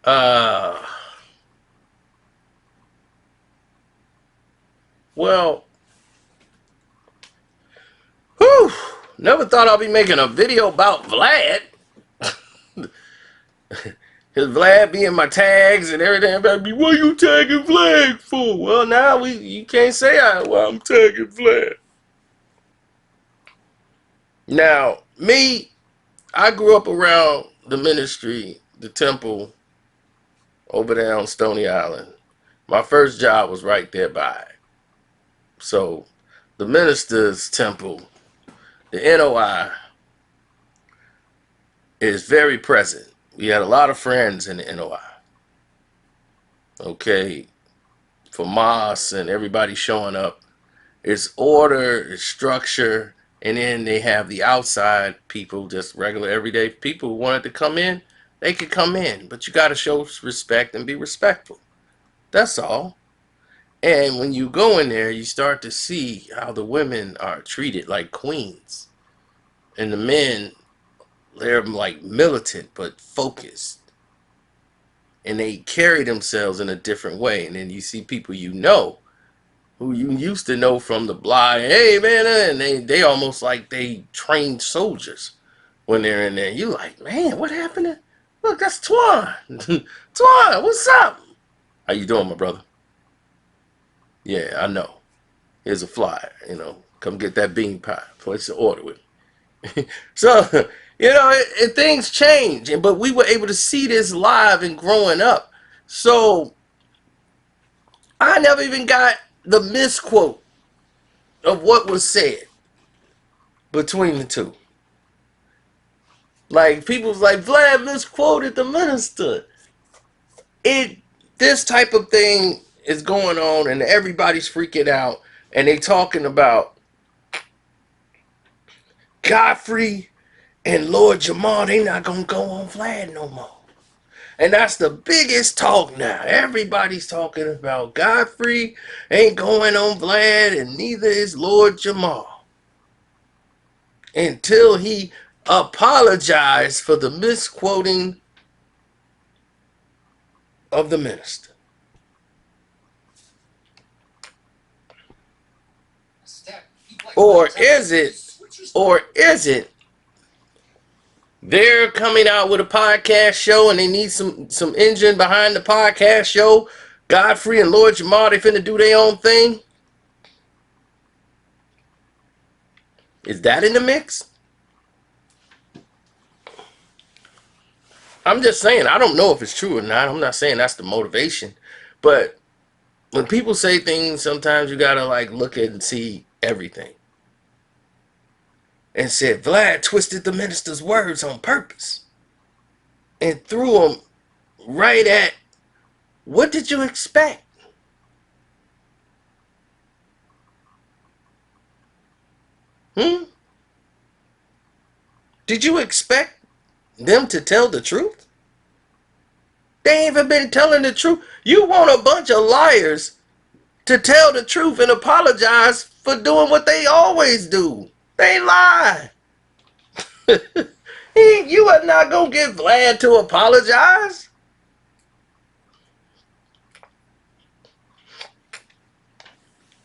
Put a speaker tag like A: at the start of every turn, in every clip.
A: Uh, well, whew, never thought I'd be making a video about Vlad. His Vlad be in my tags and everything. Everybody be, what you tagging Vlad for? Well, now you can't say I'm tagging Vlad. Now, me, I grew up around the ministry, the temple over there on Stony Island. My first job was right there by. So, the minister's temple, the NOI, is very present. We had a lot of friends in the NOI. Okay, for Moss and everybody showing up. It's order, it's structure, and then they have the outside people, just regular everyday people who wanted to come in, they could come in. But you got to show respect and be respectful. That's all. And when you go in there, you start to see how the women are treated like queens. And the men, they're like militant but focused. And they carry themselves in a different way. And then you see people who you used to know from the block. Hey man, and they almost like they trained soldiers when they're in there. You like, man, what happened? Look, that's Twan. Twan, what's up? How you doing, my brother? Yeah, I know. Here's a flyer. Come get that bean pie. Place the order with me. So, things change, but we were able to see this live and growing up. So I never even got the misquote of what was said between the two. Like people's like, Vlad misquoted the minister. It This type of thing is going on and everybody's freaking out and they talking about Godfrey and Lord Jamar, they not gonna go on Vlad no more. And that's the biggest talk now. Everybody's talking about Godfrey ain't going on Vlad and neither is Lord Jamar. Until he apologized for the misquoting of the minister. Or is it, or is it, they're coming out with a podcast show and they need some engine behind the podcast show? Godfrey and Lord Jamar, they finna do their own thing? Is that in the mix? I'm just saying, I don't know if it's true or not. I'm not saying that's the motivation. But when people say things, sometimes you gotta like look at and see everything. And said Vlad twisted the minister's words on purpose and threw them right at, what did you expect? Hmm? Did you expect them to tell the truth? They ain't even been telling the truth. You want a bunch of liars to tell the truth and apologize for doing what they always do. They lie. You are not going to get Vlad to apologize.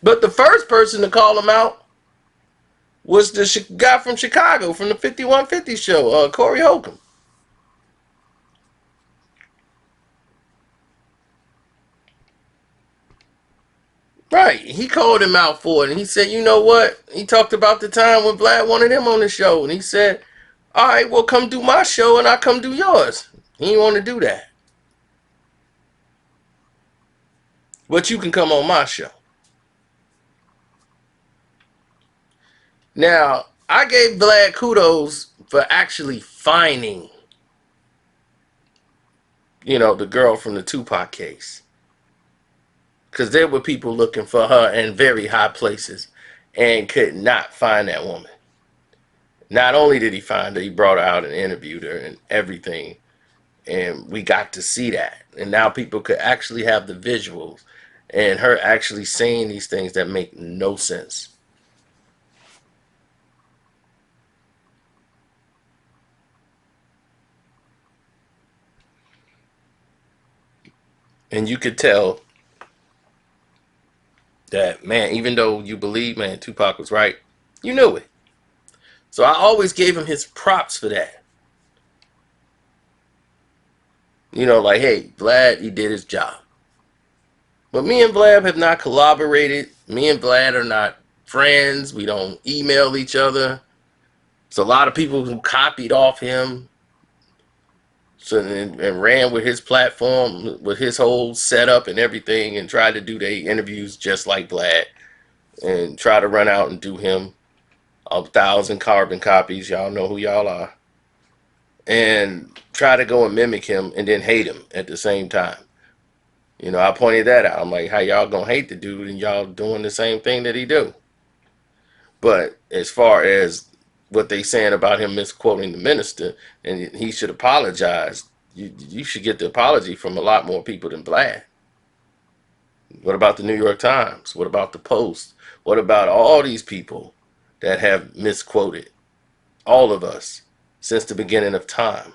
A: But the first person to call him out was the guy from Chicago from the 5150 show, Corey Holcomb. Right. He called him out for it. And he said, you know what? He talked about the time when Vlad wanted him on the show. And he said, all right, well, come do my show and I'll come do yours. He didn't want to do that. But you can come on my show. Now, I gave Vlad kudos for actually finding, the girl from the Tupac case. Because there were people looking for her in very high places and could not find that woman. Not only did he find her, he brought her out and interviewed her and everything. And we got to see that. And now people could actually have the visuals and her actually saying these things that make no sense. And you could tell that, man, even though you believe, man, Tupac was right, you knew it. So I always gave him his props for that. You know, like, hey, Vlad, he did his job. But me and Vlad have not collaborated. Me and Vlad are not friends. We don't email each other. It's a lot of people who copied off him, so and ran with his platform, with his whole setup and everything, and tried to do their interviews just like Vlad, and try to run out and do him 1,000 carbon copies. Y'all know who y'all are. And try to go and mimic him and then hate him at the same time. You know, I pointed that out. I'm like, how y'all gonna hate the dude and y'all doing the same thing that he do? But as far as what they saying about him misquoting the minister and he should apologize, you should get the apology from a lot more people than Vlad. What about the New York Times? What about the Post? What about all these people that have misquoted all of us since the beginning of time?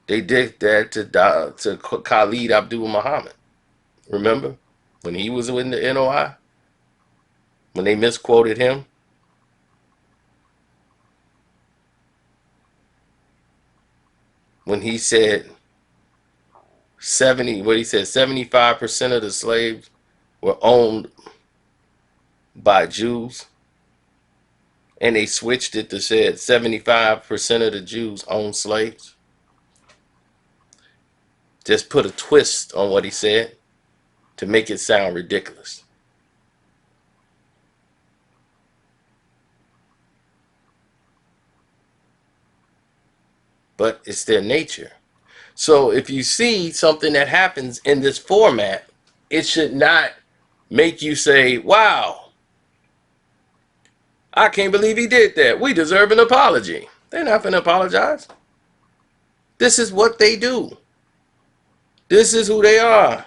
A: They did that to Khalid Abdul Muhammad. Remember when he was in the NOI? When they misquoted him? When he said 75% of the slaves were owned by Jews, and they switched it to said 75% of the Jews owned slaves. Just put a twist on what he said to make it sound ridiculous. But it's their nature. So if you see something that happens in this format, it should not make you say, wow, I can't believe he did that. We deserve an apology. They're not going to apologize. This is what they do. This is who they are.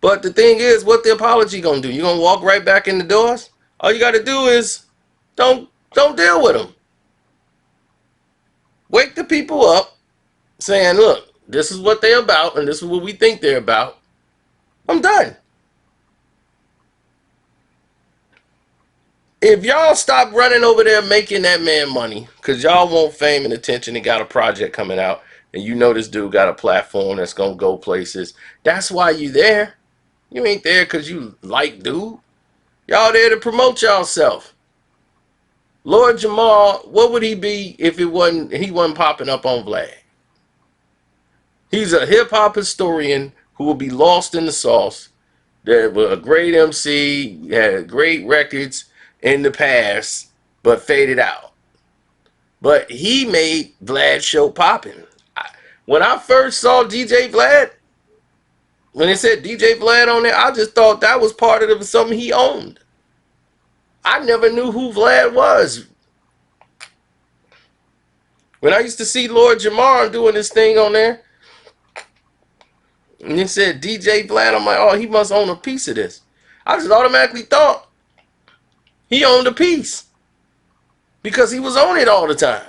A: But the thing is, what the apology going to do? You going to walk right back in the doors? All you got to do is don't deal with them. Wake the people up saying, look, this is what they're about and this is what we think they're about. I'm done. If y'all stop running over there making that man money, because y'all want fame and attention and got a project coming out, and you know this dude got a platform that's going to go places, that's why you there. You ain't there because you like dude. Y'all there to promote y'allself. Lord Jamar, what would he be if he wasn't popping up on Vlad? He's a hip-hop historian who will be lost in the sauce. That was a great MC, had great records in the past, but faded out. But he made Vlad's show popping. When I first saw DJ Vlad, when it said DJ Vlad on there, I just thought that was part of something he owned. I never knew who Vlad was. When I used to see Lord Jamar doing this thing on there, and it said DJ Vlad, I'm like, oh, he must own a piece of this. I just automatically thought he owned a piece because he was on it all the time.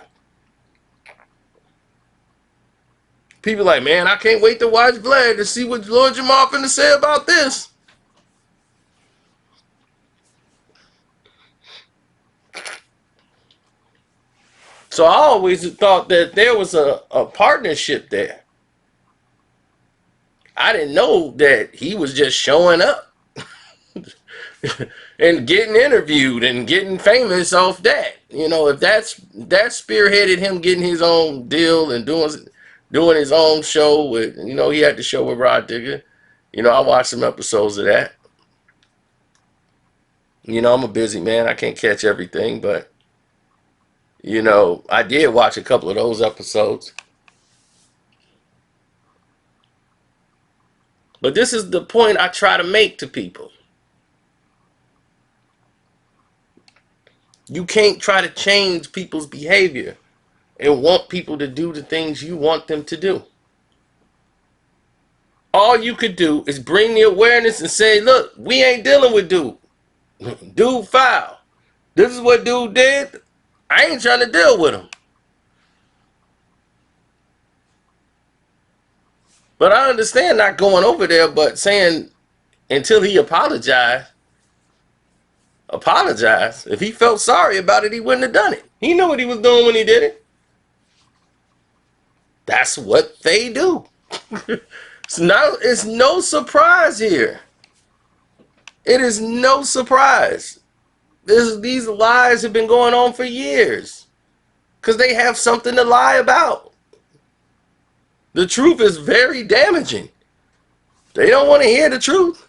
A: People like, man, I can't wait to watch Vlad to see what Lord Jamar finna say about this. So I always thought that there was a partnership there. I didn't know that he was just showing up and getting interviewed and getting famous off that. You know, if that spearheaded him getting his own deal and doing his own show with, you know, he had the show with Rod Digger. You know, I watched some episodes of that. You know, I'm a busy man. I can't catch everything, but, you know, I did watch a couple of those episodes. But this is the point I try to make to people. You can't try to change people's behavior and want people to do the things you want them to do. All you could do is bring the awareness and say, look, we ain't dealing with dude. Dude foul. This is what dude did. I ain't trying to deal with him. But I understand not going over there, but saying until he apologized. If he felt sorry about it, he wouldn't have done it. He knew what he was doing when he did it. That's what they do. It's no surprise here. It is no surprise. These lies have been going on for years because they have something to lie about. The truth is very damaging. They don't want to hear the truth.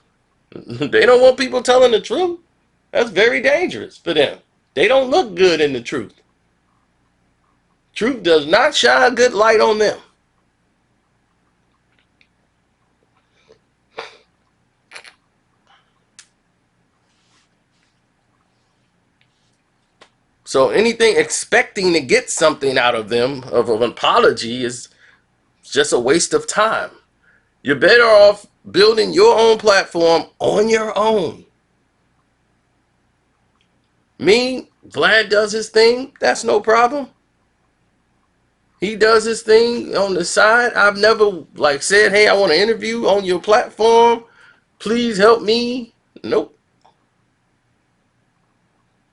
A: They don't want people telling the truth. That's very dangerous for them. They don't look good in the truth. Truth does not shine a good light on them. So anything expecting to get something out of them, of an apology, is just a waste of time. You're better off building your own platform on your own. Me, Vlad does his thing. That's no problem. He does his thing on the side. I've never said, hey, I want to interview on your platform. Please help me. Nope.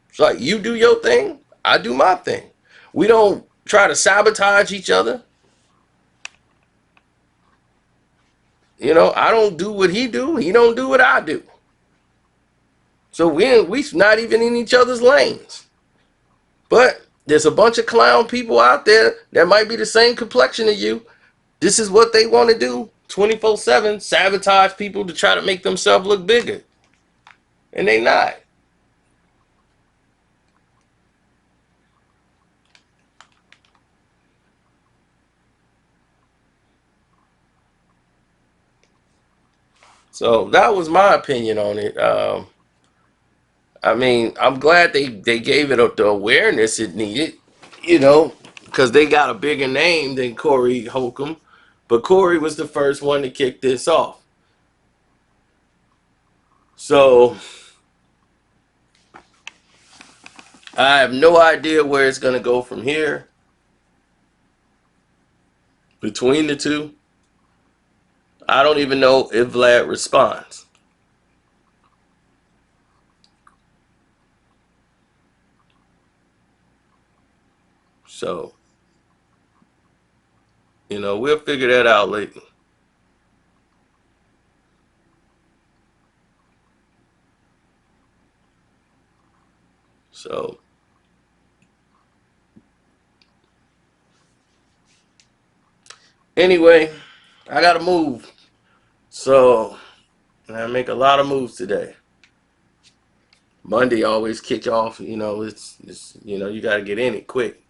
A: It's like you do your thing, I do my thing. We don't try to sabotage each other. You know, I don't do what he do. He don't do what I do. So we're not even in each other's lanes. But there's a bunch of clown people out there that might be the same complexion as you. This is what they want to do 24/7, sabotage people to try to make themselves look bigger. And they not. So that was my opinion on it. I mean, I'm glad they gave it the awareness it needed, you know, because they got a bigger name than Corey Holcomb. But Corey was the first one to kick this off. So I have no idea where it's going to go from here between the two. I don't even know if Vlad responds. So, you know, we'll figure that out later. So, anyway, I got to move. So, I make a lot of moves today. Monday always kick off, you know, it's you know, you got to get in it quick.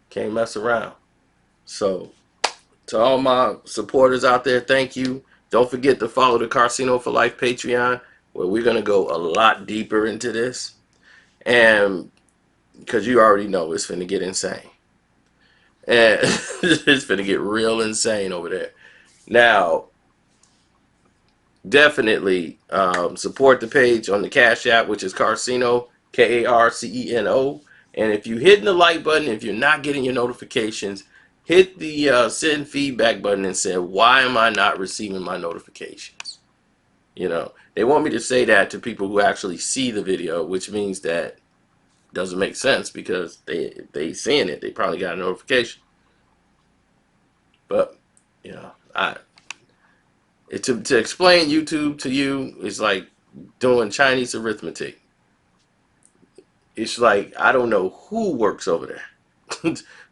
A: Can't mess around. So, to all my supporters out there, thank you. Don't forget to follow the Casino for Life Patreon, where we're going to go a lot deeper into this. And because you already know it's finna get insane. And it's finna get real insane over there. Now, definitely support the page on the Cash App, which is Carceno, Karceno. And if you hit the like button, if you're not getting your notifications, hit the send feedback button and say, why am I not receiving my notifications? You know, they want me to say that to people who actually see the video, which means that doesn't make sense because they seeing it. They probably got a notification. But, you know, to explain YouTube to you is like doing Chinese arithmetic. It's like, I don't know who works over there.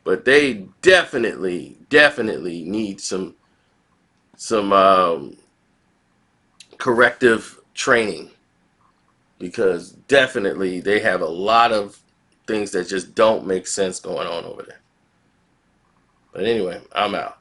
A: But they definitely need some corrective training, because definitely they have a lot of things that just don't make sense going on over there. But anyway, I'm out.